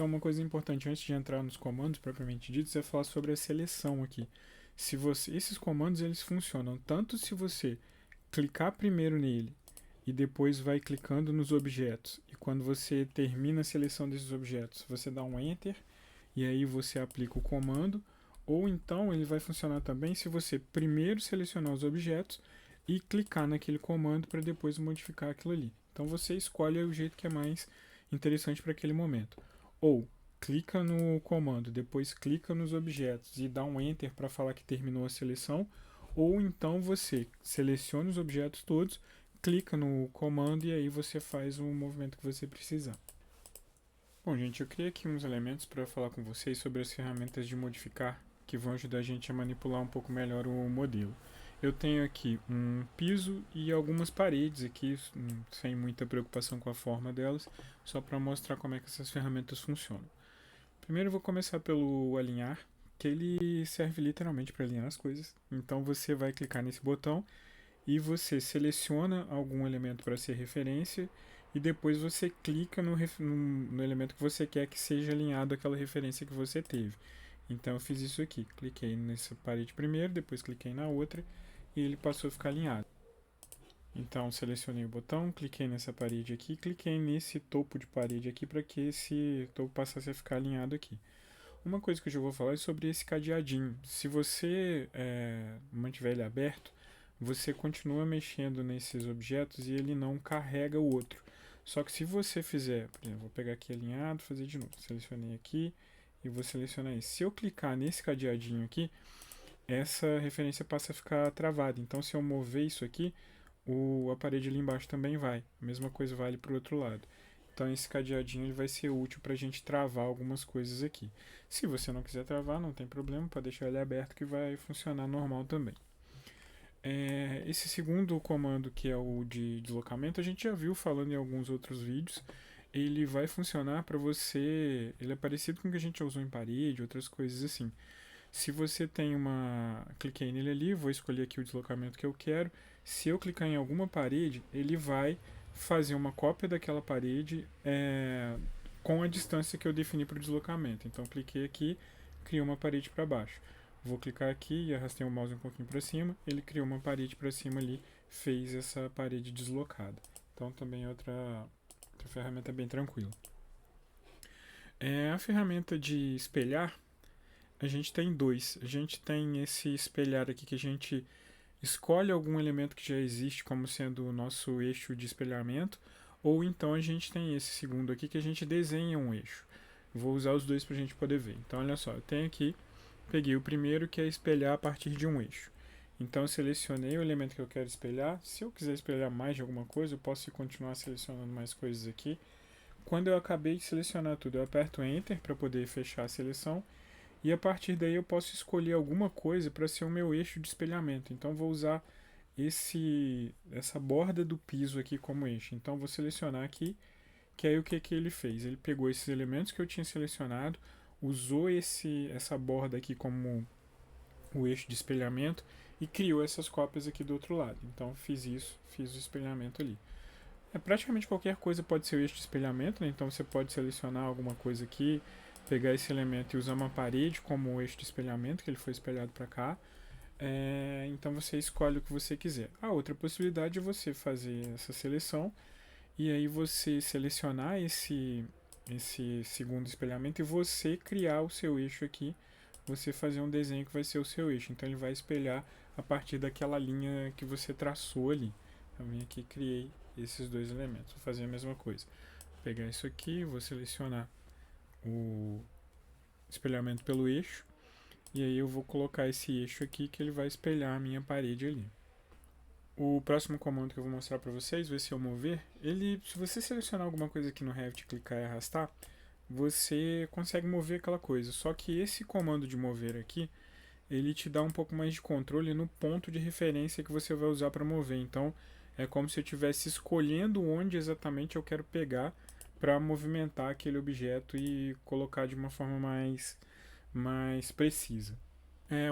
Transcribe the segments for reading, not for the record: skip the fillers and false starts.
Então, uma coisa importante antes de entrar nos comandos propriamente ditos é falar sobre a seleção aqui. Esses comandos eles funcionam tanto se você clicar primeiro nele e depois vai clicando nos objetos. E quando você termina a seleção desses objetos, você dá um Enter e aí você aplica o comando. Ou então ele vai funcionar também se você primeiro selecionar os objetos e clicar naquele comando para depois modificar aquilo ali. Então você escolhe o jeito que é mais interessante para aquele momento. Ou clica no comando, depois clica nos objetos e dá um Enter para falar que terminou a seleção. Ou então você seleciona os objetos todos, clica no comando e aí você faz o movimento que você precisar. Bom, gente, eu criei aqui uns elementos para falar com vocês sobre as ferramentas de modificar que vão ajudar a gente a manipular um pouco melhor o modelo. Eu tenho aqui um piso e algumas paredes aqui, sem muita preocupação com a forma delas, só para mostrar como é que essas ferramentas funcionam. Primeiro eu vou começar pelo alinhar, que ele serve literalmente para alinhar as coisas. Então você vai clicar nesse botão e você seleciona algum elemento para ser referência e depois você clica no elemento que você quer que seja alinhado àquela referência que você teve. Então eu fiz isso aqui, cliquei nessa parede primeiro, depois cliquei na outra e ele passou a ficar alinhado. Então selecionei o botão, cliquei nessa parede aqui, cliquei nesse topo de parede aqui para que esse topo passasse a ficar alinhado aqui. Uma coisa que eu já vou falar é sobre esse cadeadinho. Se você mantiver ele aberto, você continua mexendo nesses objetos e ele não carrega o outro. Só que se você fizer, por exemplo, vou pegar aqui alinhado, fazer de novo. Selecionei aqui e vou selecionar esse. Se eu clicar nesse cadeadinho aqui, essa referência passa a ficar travada. Então, se eu mover isso aqui, a parede ali embaixo também vai. A mesma coisa vale para o outro lado. Então, esse cadeadinho ele vai ser útil para a gente travar algumas coisas aqui. Se você não quiser travar, não tem problema, pode deixar ele aberto que vai funcionar normal também. Esse segundo comando, que é o de deslocamento, a gente já viu falando em alguns outros vídeos. Ele vai funcionar para você. Ele é parecido com o que a gente já usou em parede, outras coisas assim. Se você tem uma. Cliquei nele ali, vou escolher aqui o deslocamento que eu quero. Se eu clicar em alguma parede, ele vai fazer uma cópia daquela parede com a distância que eu defini para o deslocamento. Então cliquei aqui, criou uma parede para baixo. Vou clicar aqui e arrastei o mouse um pouquinho para cima, ele criou uma parede para cima ali, fez essa parede deslocada. Então também é outra ferramenta bem tranquila. A ferramenta de espelhar, a gente tem dois. A gente tem esse espelhar aqui que a gente escolhe algum elemento que já existe como sendo o nosso eixo de espelhamento, ou então a gente tem esse segundo aqui que a gente desenha um eixo. Vou usar os dois para a gente poder ver. Então olha só, eu tenho aqui, peguei o primeiro que é espelhar a partir de um eixo. Então eu selecionei o elemento que eu quero espelhar. Se eu quiser espelhar mais de alguma coisa, eu posso continuar selecionando mais coisas aqui. Quando eu acabei de selecionar tudo, eu aperto Enter para poder fechar a seleção. E a partir daí eu posso escolher alguma coisa para ser o meu eixo de espelhamento. Então vou usar essa borda do piso aqui como eixo. Então vou selecionar aqui, que aí o que ele fez? Ele pegou esses elementos que eu tinha selecionado, usou essa borda aqui como o eixo de espelhamento e criou essas cópias aqui do outro lado. Então fiz isso, fiz o espelhamento ali. Praticamente qualquer coisa pode ser o eixo de espelhamento, né? Então você pode selecionar alguma coisa aqui, pegar esse elemento e usar uma parede como o eixo de espelhamento, que ele foi espelhado para cá. Então você escolhe o que você quiser. A outra possibilidade é você fazer essa seleção e aí você selecionar esse segundo espelhamento e você criar o seu eixo aqui, você fazer um desenho que vai ser o seu eixo. Então ele vai espelhar a partir daquela linha que você traçou ali. Eu vim aqui e criei esses dois elementos. Vou fazer a mesma coisa. Vou pegar isso aqui, vou selecionar o espelhamento pelo eixo e aí eu vou colocar esse eixo aqui que ele vai espelhar a minha parede ali. O próximo comando que eu vou mostrar para vocês vai ser o mover. Se você selecionar alguma coisa aqui no Revit, clicar e arrastar, você consegue mover aquela coisa. Só que esse comando de mover aqui, ele te dá um pouco mais de controle no ponto de referência que você vai usar para mover. Então é como se eu estivesse escolhendo onde exatamente eu quero pegar para movimentar aquele objeto e colocar de uma forma mais precisa.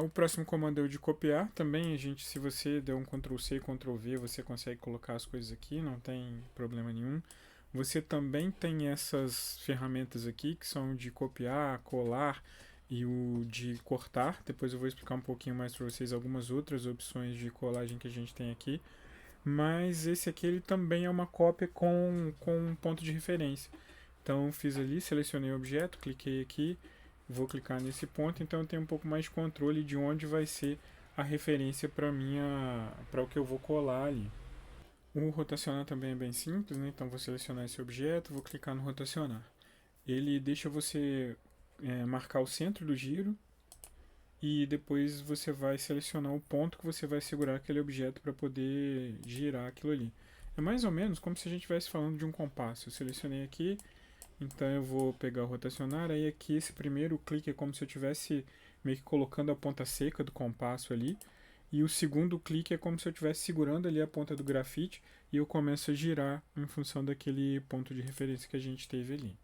O próximo comando é o de copiar. Também se você der um Ctrl+C e Ctrl+V, você consegue colocar as coisas aqui, não tem problema nenhum. Você também tem essas ferramentas aqui que são de copiar, colar e o de cortar. Depois eu vou explicar um pouquinho mais para vocês algumas outras opções de colagem que a gente tem aqui. Mas esse aqui ele também é uma cópia com um ponto de referência. Então fiz ali, selecionei o objeto, cliquei aqui, vou clicar nesse ponto, então eu tenho um pouco mais de controle de onde vai ser a referência para o que eu vou colar ali. O rotacionar também é bem simples, né? Então vou selecionar esse objeto, vou clicar no rotacionar. Ele deixa você marcar o centro do giro e depois você vai selecionar o ponto que você vai segurar aquele objeto para poder girar aquilo ali. É mais ou menos como se a gente estivesse falando de um compasso. Eu selecionei aqui, então eu vou pegar o rotacionar, aí aqui esse primeiro clique é como se eu estivesse meio que colocando a ponta seca do compasso ali, e o segundo clique é como se eu estivesse segurando ali a ponta do grafite e eu começo a girar em função daquele ponto de referência que a gente teve ali.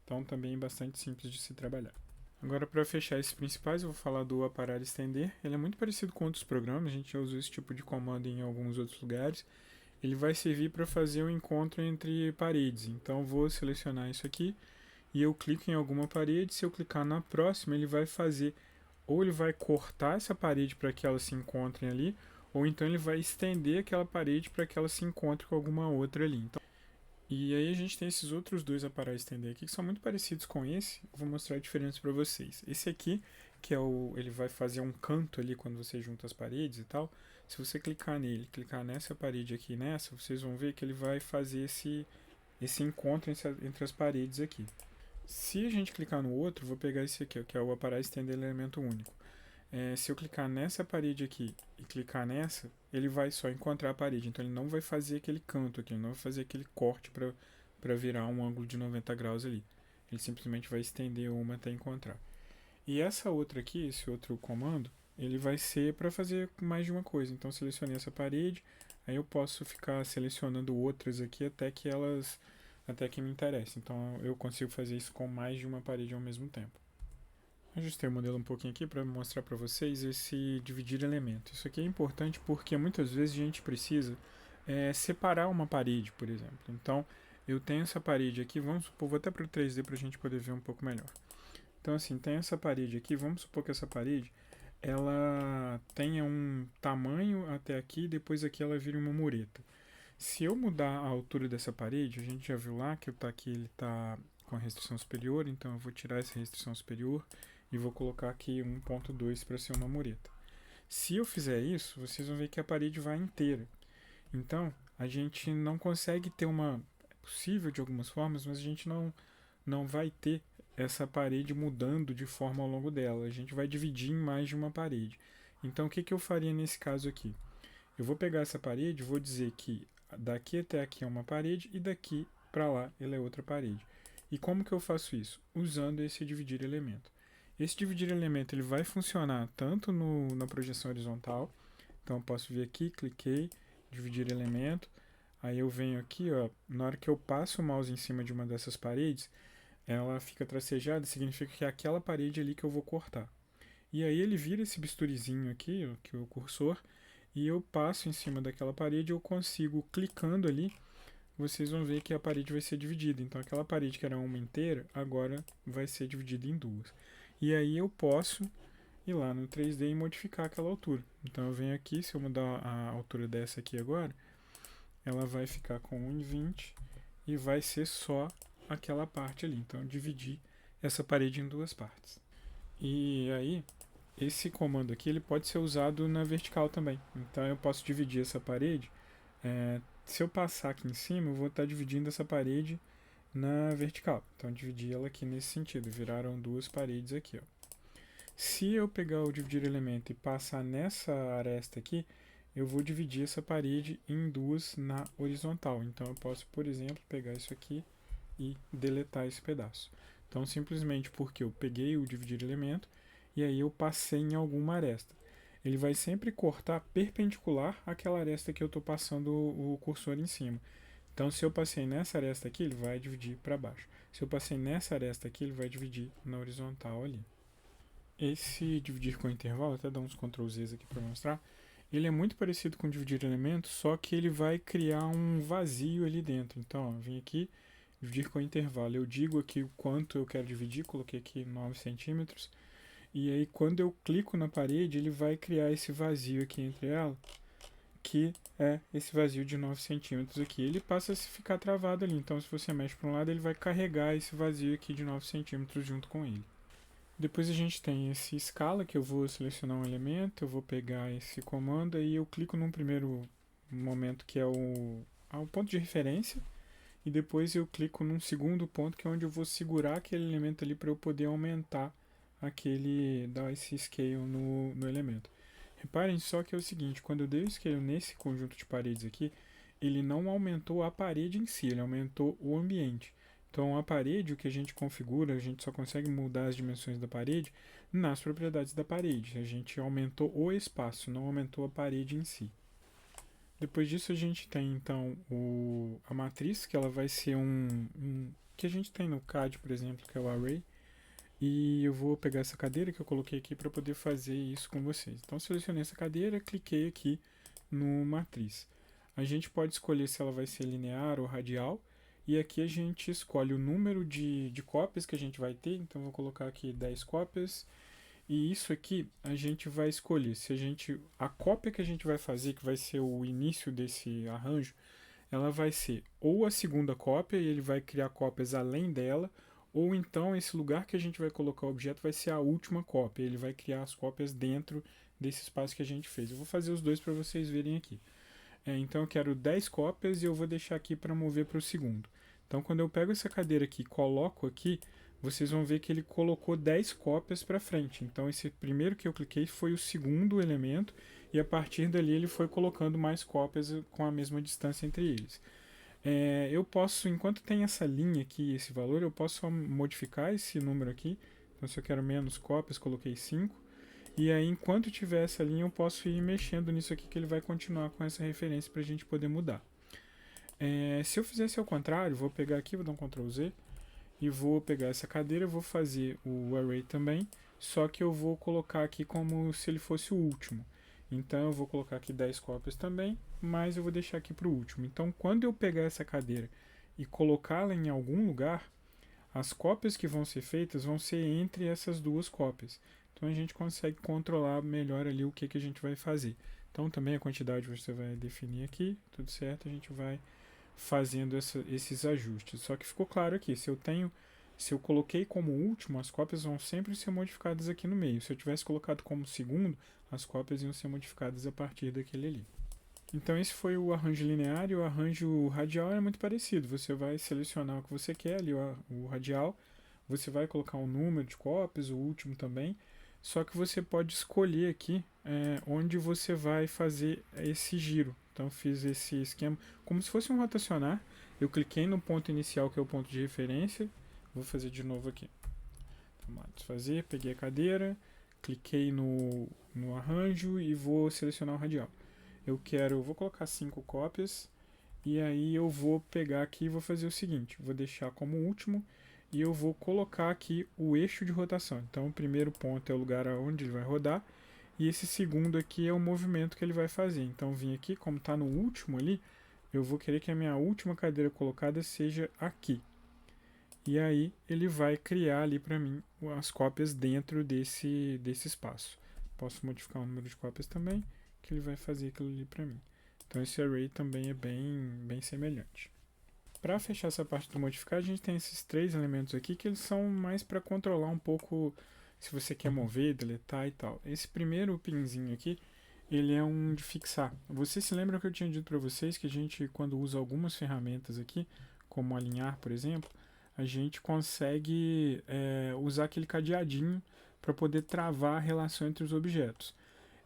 Então também é bastante simples de se trabalhar. Agora, para fechar esses principais, eu vou falar do aparar e estender. Ele é muito parecido com outros programas, a gente já usou esse tipo de comando em alguns outros lugares. Ele vai servir para fazer um encontro entre paredes. Então, vou selecionar isso aqui e eu clico em alguma parede. Se eu clicar na próxima, ele vai fazer, ou ele vai cortar essa parede para que elas se encontrem ali, ou então ele vai estender aquela parede para que ela se encontre com alguma outra ali. Então, e aí a gente tem esses outros dois aparar e estender aqui que são muito parecidos com esse. Eu vou mostrar a diferença para vocês. Esse aqui, que é ele vai fazer um canto ali quando você junta as paredes e tal. Se você clicar nele, clicar nessa parede aqui e nessa, vocês vão ver que ele vai fazer esse encontro entre as paredes aqui. Se a gente clicar no outro, vou pegar esse aqui, que é o aparar e estender elemento único. Se eu clicar nessa parede aqui e clicar nessa, ele vai só encontrar a parede. Então ele não vai fazer aquele canto aqui, ele não vai fazer aquele corte para virar um ângulo de 90 graus ali. Ele simplesmente vai estender uma até encontrar. E essa outra aqui, esse outro comando, ele vai ser para fazer mais de uma coisa. Então selecionei essa parede, aí eu posso ficar selecionando outras aqui até que me interesse. Então eu consigo fazer isso com mais de uma parede ao mesmo tempo. Ajustei o modelo um pouquinho aqui para mostrar para vocês esse dividir elemento. Isso aqui é importante porque muitas vezes a gente precisa separar uma parede, por exemplo. Então, eu tenho essa parede aqui, vamos supor, vou até para o 3D para a gente poder ver um pouco melhor. Então, assim, tem essa parede aqui, vamos supor que essa parede ela tenha um tamanho até aqui, depois aqui ela vira uma mureta. Se eu mudar a altura dessa parede, a gente já viu lá que aqui ele está com a restrição superior, então eu vou tirar essa restrição superior e vou colocar aqui 1.2 para ser uma mureta. Se eu fizer isso, vocês vão ver que a parede vai inteira. Então, a gente não consegue ter uma... É possível de algumas formas, mas a gente não vai ter essa parede mudando de forma ao longo dela. A gente vai dividir em mais de uma parede. Então, o que eu faria nesse caso aqui? Eu vou pegar essa parede, vou dizer que daqui até aqui é uma parede e daqui para lá ela é outra parede. E como que eu faço isso? Usando esse dividir elemento. Esse dividir elemento ele vai funcionar tanto na projeção horizontal, então eu posso vir aqui, cliquei, dividir elemento, aí eu venho aqui, ó, na hora que eu passo o mouse em cima de uma dessas paredes, ela fica tracejada, significa que é aquela parede ali que eu vou cortar. E aí ele vira esse bisturizinho aqui, ó, que é o cursor, e eu passo em cima daquela parede, eu consigo, clicando ali, vocês vão ver que a parede vai ser dividida. Então aquela parede que era uma inteira, agora vai ser dividida em duas. E aí eu posso ir lá no 3D e modificar aquela altura. Então eu venho aqui, se eu mudar a altura dessa aqui agora, ela vai ficar com 1,20 e vai ser só aquela parte ali. Então eu dividi essa parede em duas partes. E aí, esse comando aqui ele pode ser usado na vertical também. Então eu posso dividir essa parede. Se eu passar aqui em cima, eu vou estar dividindo essa parede na vertical. Então dividi ela aqui nesse sentido, viraram duas paredes aqui, ó. Se eu pegar o dividir elemento e passar nessa aresta aqui, eu vou dividir essa parede em duas na horizontal. Então eu posso, por exemplo, pegar isso aqui e deletar esse pedaço. Então simplesmente porque eu peguei o dividir elemento e aí eu passei em alguma aresta. Ele vai sempre cortar perpendicular àquela aresta que eu estou passando o cursor em cima. Então, se eu passei nessa aresta aqui, ele vai dividir para baixo. Se eu passei nessa aresta aqui, ele vai dividir na horizontal ali. Esse dividir com intervalo, até dar uns Ctrl Z aqui para mostrar, Ele é muito parecido com dividir elementos, só que ele vai criar um vazio ali dentro. Então, ó, vim aqui, dividir com intervalo. Eu digo aqui o quanto eu quero dividir, coloquei aqui 9 centímetros. E aí, quando eu clico na parede, ele vai criar esse vazio aqui entre ela, que é esse vazio de 9 centímetros aqui. Ele passa a ficar travado ali. Então, se você mexe para um lado, ele vai carregar esse vazio aqui de 9 centímetros junto com ele. Depois a gente tem esse escala, que eu vou selecionar um elemento, eu vou pegar esse comando e eu clico num primeiro momento que é o ponto de referência, e depois eu clico num segundo ponto que é onde eu vou segurar aquele elemento ali para eu poder aumentar dar esse scale no elemento. Reparem só que é o seguinte, quando eu dei o scale nesse conjunto de paredes aqui, ele não aumentou a parede em si, ele aumentou o ambiente. Então a parede, o que a gente configura, a gente só consegue mudar as dimensões da parede nas propriedades da parede. A gente aumentou o espaço, não aumentou a parede em si. Depois disso a gente tem então a matriz, que ela vai ser que a gente tem no CAD, por exemplo, que é o array. E eu vou pegar essa cadeira que eu coloquei aqui para poder fazer isso com vocês. Então selecionei essa cadeira, cliquei aqui no matriz. A gente pode escolher se ela vai ser linear ou radial. E aqui a gente escolhe o número de cópias que a gente vai ter. Então eu vou colocar aqui 10 cópias. E isso aqui a gente vai escolher se a cópia que a gente vai fazer, que vai ser o início desse arranjo, ela vai ser ou a segunda cópia e ele vai criar cópias além dela, ou então esse lugar que a gente vai colocar o objeto vai ser a última cópia, ele vai criar as cópias dentro desse espaço que a gente fez. Eu vou fazer os dois para vocês verem aqui. Então eu quero 10 cópias e eu vou deixar aqui para mover para o segundo. Então quando eu pego essa cadeira aqui e coloco aqui, vocês vão ver que ele colocou 10 cópias para frente. Então esse primeiro que eu cliquei foi o segundo elemento e a partir dali ele foi colocando mais cópias com a mesma distância entre eles. Eu posso, enquanto tem essa linha aqui, esse valor, eu posso modificar esse número aqui. Então se eu quero menos cópias, coloquei 5. E aí enquanto tiver essa linha eu posso ir mexendo nisso aqui que ele vai continuar com essa referência para a gente poder mudar. Se eu fizesse ao contrário, vou pegar aqui, vou dar um Ctrl Z e vou pegar essa cadeira, vou fazer o array também, só que eu vou colocar aqui como se ele fosse o último. Então eu vou colocar aqui 10 cópias também, mas eu vou deixar aqui para o último. Então quando eu pegar essa cadeira e colocá-la em algum lugar, as cópias que vão ser feitas vão ser entre essas duas cópias. Então a gente consegue controlar melhor ali o que a gente vai fazer. Então também a quantidade você vai definir aqui, tudo certo, a gente vai fazendo esses ajustes. Só que ficou claro aqui, se eu coloquei como último, as cópias vão sempre ser modificadas aqui no meio. Se eu tivesse colocado como segundo, as cópias iam ser modificadas a partir daquele ali. Então esse foi o arranjo linear, e o arranjo radial é muito parecido. Você vai selecionar o que você quer ali, o radial, você vai colocar um número de cópias, o último também, só que você pode escolher aqui onde você vai fazer esse giro. Então fiz esse esquema como se fosse um rotacionar. Eu cliquei no ponto inicial, que é o ponto de referência. Vou fazer de novo aqui. Vamos lá, desfazer, peguei a cadeira, cliquei no arranjo e vou selecionar o radial. Vou colocar 5 cópias e aí eu vou pegar aqui e vou fazer o seguinte, vou deixar como último e eu vou colocar aqui o eixo de rotação. Então o primeiro ponto é o lugar onde ele vai rodar e esse segundo aqui é o movimento que ele vai fazer. Então vim aqui, como está no último ali, eu vou querer que a minha última cadeira colocada seja aqui. E aí ele vai criar ali para mim as cópias dentro desse espaço. Posso modificar o número de cópias também, que ele vai fazer aquilo ali para mim. Então esse array também é bem semelhante. Para fechar essa parte do modificar, a gente tem esses 3 elementos aqui que eles são mais para controlar um pouco se você quer mover, deletar e tal. Esse primeiro pinzinho aqui, ele é um de fixar. Vocês se lembram que eu tinha dito para vocês que a gente, quando usa algumas ferramentas aqui, como alinhar, por exemplo, a gente consegue usar aquele cadeadinho para poder travar a relação entre os objetos.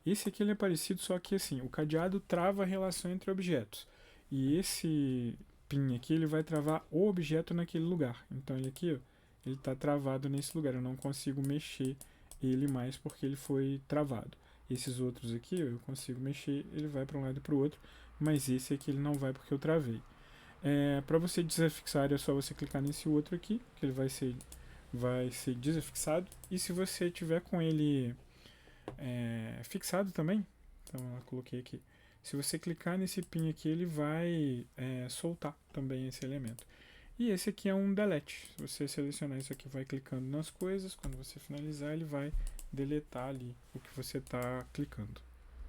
Esse aqui ele é parecido, só que assim, o cadeado trava a relação entre objetos. E esse pin aqui, ele vai travar o objeto naquele lugar. Então ele aqui, ó, ele está travado nesse lugar. Eu não consigo mexer ele mais porque ele foi travado. Esses outros aqui, ó, eu consigo mexer, ele vai para um lado e para o outro. Mas esse aqui ele não vai porque eu travei. Para você desafixar é só você clicar nesse outro aqui, que ele vai ser desafixado. E se você tiver com ele fixado também, Então eu coloquei aqui. Se você clicar nesse pin aqui, ele vai soltar também esse elemento. E esse aqui é um delete. Se você selecionar isso aqui, vai clicando nas coisas. Quando você finalizar, ele vai deletar ali o que você está clicando.